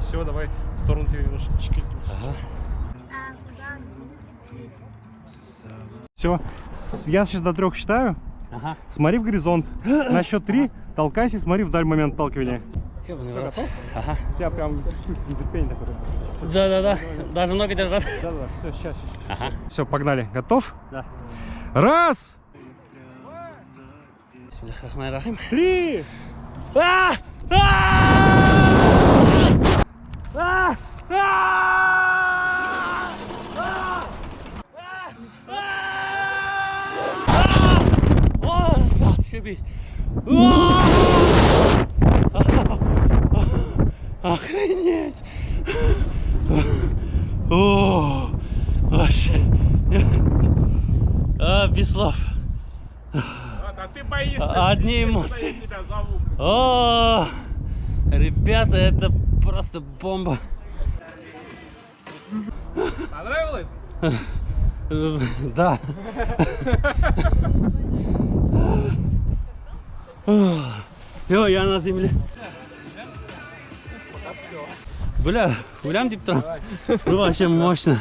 Все, давай в сторону тебе немножко чекать. Ага. Все, я сейчас до 3 считаю. Ага. Смотри в горизонт. На счет 3 толкайся и смотри вдаль момент отталкивания. Все, готов? Ага. У тебя прям нетерпение такое. Да. Даже ноги держат. Да, все, сейчас. Ага. Все, погнали. Готов? Да. Раз, Бисмиллахиррахманиррахим. 3. О, зашибись. Охренеть. О, вообще. Без слов. А ты боишься? Одни эмоции. О, ребята, это просто бомба. Понравилось? Да. Все, я на земле. Бля, гулям диптра. Ну вообще мощно.